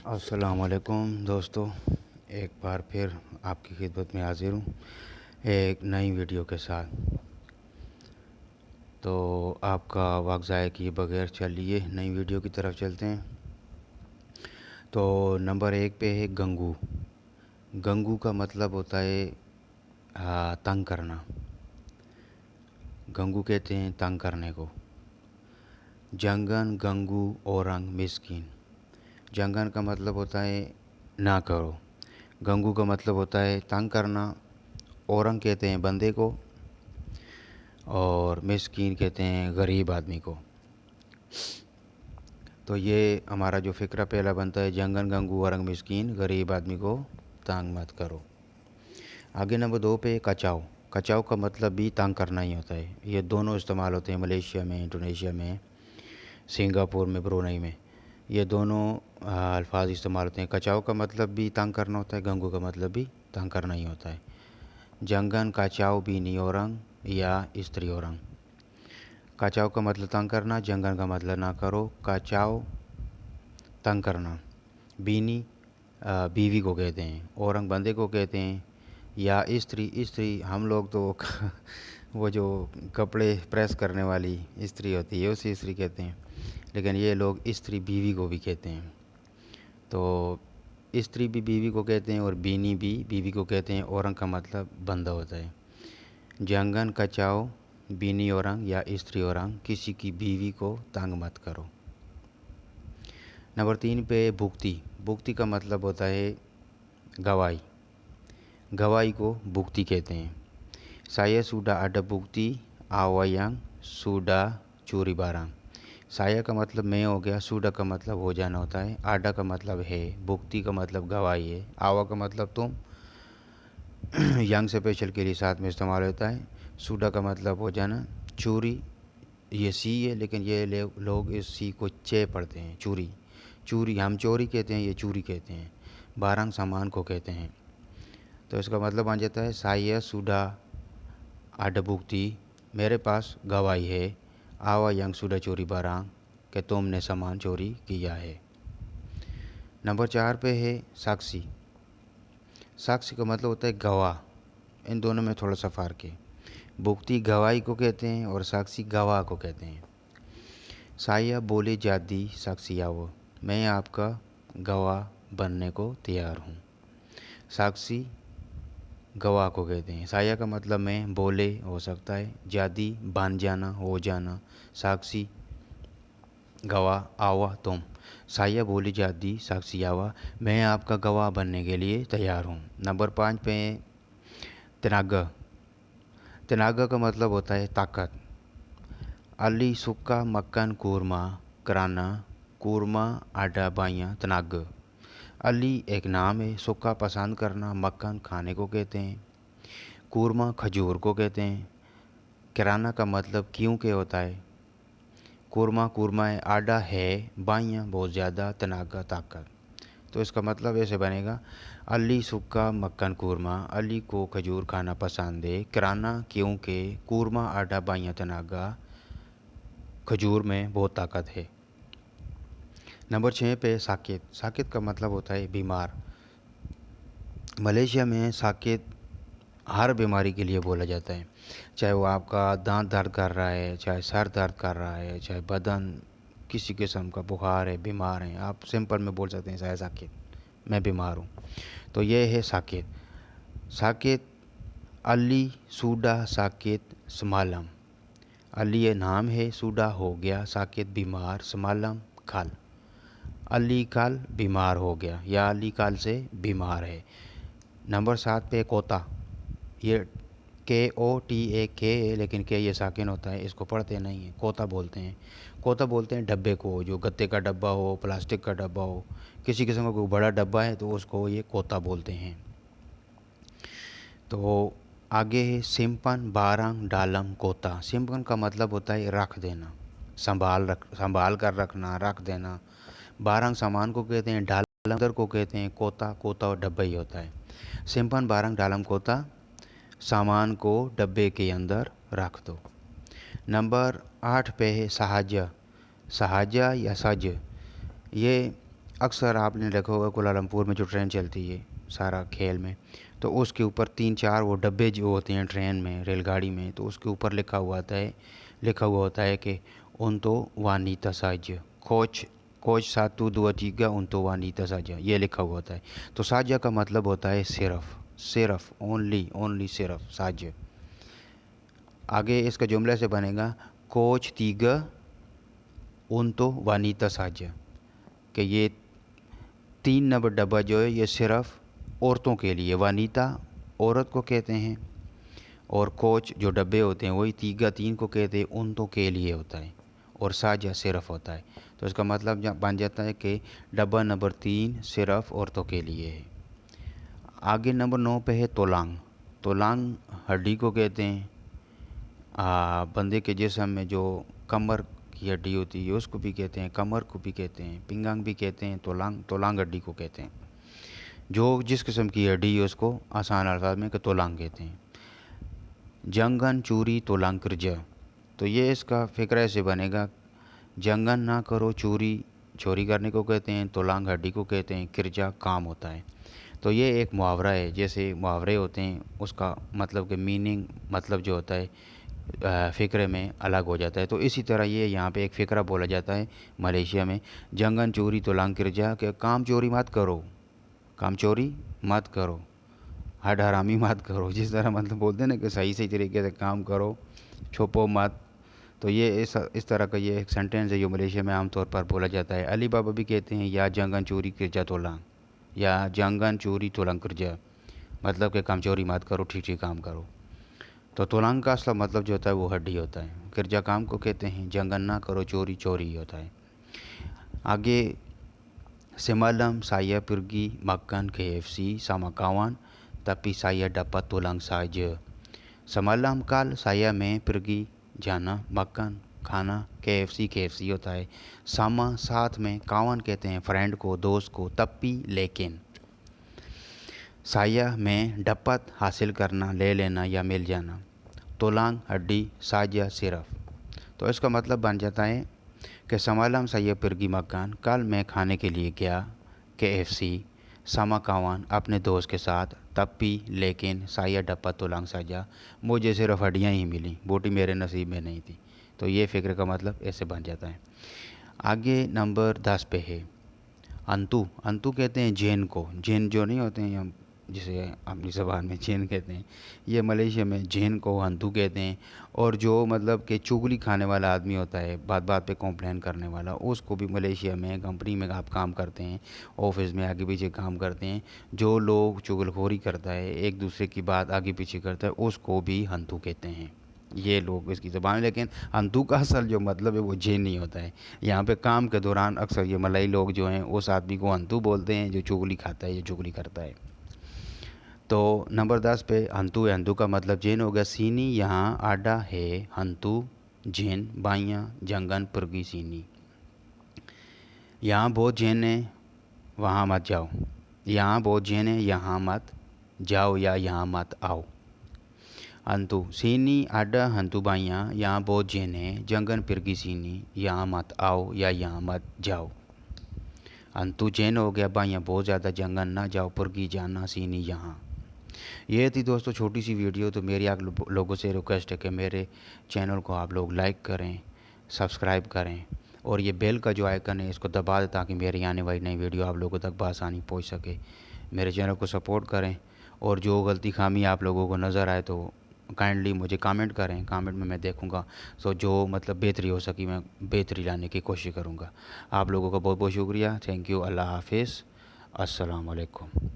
अस्सलामुअलैकुम दोस्तों, एक बार फिर आपकी खिदमत में हाज़िर हूँ एक नई वीडियो के साथ। तो आपका वक्त ज़ाया किए बगैर चलिए नई वीडियो की तरफ चलते हैं। तो नंबर 1 पे है गंगू। गंगू का मतलब होता है तंग करना। गंगू कहते हैं तंग करने को। जंगन, गंगू, औरंग, मिस्कीन। जंगन का मतलब होता है ना करो। गंगू का मतलब होता है तंग करना। औरंग कहते हैं बंदे को, और मिस्कीन कहते हैं गरीब आदमी को। तो ये हमारा जो फ़िक्रा पहला बनता है, जंगन, गंगू, औरंग, मिस्कीन, गरीब आदमी को तंग मत करो। आगे नंबर 2 पे कचाओ। कचाओ का मतलब भी तंग करना ही होता है। ये दोनों इस्तेमाल होते हैं मलेशिया में, इंडोनेशिया में, सिंगापुर में, ब्रुनई में। ये दोनों अल्फाज इस्तेमाल होते हैं। कचाओ का मतलब भी तंग करना होता है, गंगू का मतलब भी तंग करना ही होता है। जंगन, कचाओ, बीनी, औरंग या स्त्री औरंग। कचाओ का मतलब तंग करना, जंगन का मतलब ना करो, कचाओ तंग करना। बीनी बीवी को कहते हैं, औरंग बंदे को कहते हैं, या स्त्री। स्त्री हम लोग तो वो जो कपड़े प्रेस करने वाली स्त्री होती है उसे स्त्री कहते हैं, लेकिन ये लोग स्त्री बीवी को भी कहते हैं। तो स्त्री भी बीवी को कहते हैं और बीनी भी बीवी को कहते हैं। औरंग का मतलब बंदा होता है। जंगन, कचाओ, बीनी औरंग या स्त्री औरंग, किसी की बीवी को तंग मत करो। नंबर 3 पे भुक्ति। भुक्ति का मतलब होता है गवाही। गवाही को भुक्ति कहते हैं। साया सूडा आडा भुक्ति आवयांग सूडा चूरी बारंग। साया का मतलब मैं हो गया, सूडा का मतलब हो जाना होता है, आडा का मतलब है, भुक्ति का मतलब गवाही है, आवा का मतलब तुम, यंग से स्पेशल के लिए साथ में इस्तेमाल होता है। सूडा का मतलब हो जाना। चूरी ये सी है, लेकिन ये लोग इस सी को चे पढ़ते हैं, चूरी। चूरी हम चोरी कहते हैं, ये चूरी कहते हैं। बारंग सामान को कहते हैं। तो इसका मतलब बन जाता है साया सूडा आडबुक्ति, मेरे पास गवाही है, आवा यंग सूडा चोरी बारंग, कि तुमने सामान चोरी किया है। नंबर 4 पे है साक्षी। साक्षी का मतलब होता है गवाह। इन दोनों में थोड़ा सा फ़र्क है। भुक्ति गवाही को कहते हैं और साक्षी गवाह को कहते हैं। साया बोले जादी साक्षी आओ, मैं आपका गवाह बनने को तैयार हूँ। साक्षी गवाह को कहते हैं। साया का मतलब मैं, बोले हो सकता है, जादी बन जाना, हो जाना, साक्षी गवाह, आवा तुम। साया बोली जादी साक्षी आवा, मैं आपका गवाह बनने के लिए तैयार हूँ। नंबर 5 पे तेनागा। तेनागा का मतलब होता है ताकत। अली सुक्का मक्कन कूरमा कराना कूरमा आडा बाइयाँ तनाग। अली एक नाम है, सुक्का पसंद करना, मक्खन खाने को कहते हैं, कूरमा खजूर को कहते हैं, किराना का मतलब क्योंकि होता है, कूरमा कूरमा है, आडा है, बाइयाँ बहुत ज़्यादा, तनागा ताकत। तो इसका मतलब ऐसे बनेगा, अली सुक्का मक्खन कूरमा, अली को खजूर खाना पसंद है, किराना क्योंकि, कूरमा आडा बाइयाँ तनागा, खजूर में बहुत ताकत है। नंबर 6 पे साकेत। साकेत का मतलब होता है बीमार। मलेशिया में साकेत हर बीमारी के लिए बोला जाता है, चाहे वो आपका दांत दर्द कर रहा है, चाहे सर दर्द कर रहा है, चाहे बदन किसी किस्म का बुखार है, बीमार हैं, आप सिंपल में बोल सकते हैं चाहे साकेत, मैं बीमार हूँ। तो ये है साकेत। साकेत अली सूडा साकेत समालम। अली ये नाम है, सूडा हो गया, साकेत बीमार, समालम कल। अली कल बीमार हो गया या अली कल से बीमार है। नंबर 7 पे कोता। ये KOTA है, लेकिन के ये साकिन होता है, इसको पढ़ते नहीं हैं, कोता बोलते हैं। कोता बोलते हैं डब्बे को, जो गत्ते का डब्बा हो, प्लास्टिक का डब्बा हो, किसी किस्म का कोई बड़ा डब्बा है तो उसको ये कोता बोलते हैं। तो आगे है सिंपन बारंग डालम कोता। सिंपन का मतलब होता है रख देना, संभाल कर रखना, रख देना। बारंग सामान को कहते हैं, डालम अंदर को कहते हैं, कोता कोता और डब्बा ही होता है। सिंपन बारंग डालम कोता, सामान को डब्बे के अंदर रख दो। नंबर 8 पे है सहाजा। सहाजा या सज, ये अक्सर आपने देखा होगा कुलालमपुर में जो ट्रेन चलती है सारा खेल में, तो उसके ऊपर 3-4 वो डब्बे जो होते हैं ट्रेन में, रेलगाड़ी में, तो उसके ऊपर लिखा हुआ होता है कि उनको वानीता साज, कोच 123 उनको वानीता साजा, ये लिखा हुआ होता है। तो साजा का मतलब होता है सिर्फ, ओनली सिर्फ साज। आगे इसका जुमले से बनेगा कोच 3 उनको वानीता साजा, कि ये 3 नंबर डब्बा जो है ये सिर्फ औरतों के लिए, वानीता औरत को कहते हैं, और कोच जो डब्बे होते हैं वही 3 को कहते हैं, उनको के लिए होता है, और साजा सिर्फ होता है। तो इसका मतलब बन जाता है कि डब्बा नंबर 3 सिर्फ औरतों के लिए है। आगे नंबर 9 पे है तोलांग हड्डी को कहते हैं। बंदे के जिस्म में जो कमर की हड्डी होती है उसको भी कहते हैं, कमर को भी कहते हैं, पिंगांग भी कहते हैं, तोलांग हड्डी को कहते हैं। जो जिस किस्म की हड्डी है उसको आसान अल्फाज में तोलांग कहते हैं। जंगन चूरी तोलांग किरजा, तो ये इसका फ़िक्र ऐसे बनेगा, जंगन ना करो चोरी करने को कहते हैं, तोलांग हड्डी को कहते हैं, किरजा काम होता है। तो ये एक मुहावरा है, जैसे मुहावरे होते हैं उसका मतलब कि मीनिंग, मतलब जो होता है फ़िक्रे में अलग हो जाता है। तो इसी तरह ये यहाँ पे एक फ़िक्रा बोला जाता है मलेशिया में, जंगन चोरी तोलांग किरजा, कि काम चोरी मत करो, हड हरामी मत करो। जिस तरह मतलब बोलते हैं ना कि सही तरीके से काम करो, छुपो मत। तो ये इस तरह का ये एक सेंटेंस है जो मलेशिया में आमतौर पर बोला जाता है। अली बाबा भी कहते हैं या जंगन चोरी किरजा तोलांग, या जंगन चोरी तोलांग किरजा, मतलब कि काम चोरी मत करो, ठीक काम करो। तो तोलांग का असला मतलब जो होता है वो हड्डी होता है, किरजा काम को कहते हैं, जंगन ना करो चोरी होता है। आगे सिमालम साया पिरगी मक्कन KFC sama kawan tapi saya dapat tulang saja। समालम कल साया में पिरगी जाना, मक्कन खाना, KFC होता है, सामा साथ में, कावन कहते हैं फ्रेंड को, दोस्त को, तप्पी लेकिन, साया में डपत हासिल करना, ले लेना या मिल जाना, तोलांग हड्डी, साजा सिर्फ। तो इसका मतलब बन जाता है कि समालम साया पिरगी मक्कान, कल मैं खाने के लिए गया KFC, सामा कावान अपने दोस्त के साथ, तप्पी लेकिन, साया डप्पा तोलांग साजा, मुझे सिर्फ हड्डियाँ ही मिली, बोटी मेरे नसीब में नहीं थी। तो ये फ़िक्र का मतलब ऐसे बन जाता है। आगे नंबर 10 पे है अंतु कहते हैं जैन को, जैन जो नहीं होते हैं हम जिसे अपनी ज़बान में जैन कहते हैं, ये मलेशिया में जैन को अंतु कहते हैं। और जो मतलब कि चुगली खाने वाला आदमी होता है, बात बात पे कंप्लेन करने वाला, उसको भी मलेशिया में कंपनी में आप काम करते हैं, ऑफिस में आगे पीछे काम करते हैं, जो लोग चुगलखोरी करता है, एक दूसरे की बात आगे पीछे करता है, उसको भी हंतु कहते हैं ये लोग इसकी ज़बान में। लेकिन हंतु का असल जो मतलब है वो जैन नहीं होता है। यहाँ पे काम के दौरान अक्सर ये मलाई लोग जो हैं उस आदमी को हंतु बोलते हैं जो चुगली खाता है या चुगली करता है। तो नंबर 10 पे हंतु है, हंतु का मतलब जैन हो गया। सीनी यहाँ आडा है, हंतु जैन, बाइयाँ जंगन पुरगी सीनी। यहाँ बहुत जैन है, वहाँ मत जाओ, यहाँ बहुत जैन है, यहाँ मत जाओ या यहाँ मत आओ। हंतु सीनी आडा हंतु बाइयाँ, यहाँ बहुत जैन है, जंगन पिरगी सीनी, यहाँ मत आओ या यहाँ मत जाओ। हंतु जैन हो गया, बाइयाँ बहुत ज़्यादा, जंगन ना जाओ, पुरगी जाना, सीनी यहाँ। ये थी दोस्तों छोटी सी वीडियो। तो मेरी आप लोगों से रिक्वेस्ट है कि मेरे चैनल को आप लोग लाइक करें, सब्सक्राइब करें, और ये बेल का जो आइकन है इसको दबा दें ताकि मेरी आने वाली नई वीडियो आप लोगों तक बआसानी पहुंच सके। मेरे चैनल को सपोर्ट करें, और जो गलती खामी आप लोगों को नज़र आए तो काइंडली मुझे कमेंट करें, कमेंट में मैं देखूंगा। तो जो मतलब बेहतरी हो सकी मैं बेहतरी लाने की कोशिश करूंगा। आप लोगों का बहुत बहुत शुक्रिया। Thank you. अल्लाह हाफिज़। अस्सलाम वालेकुम।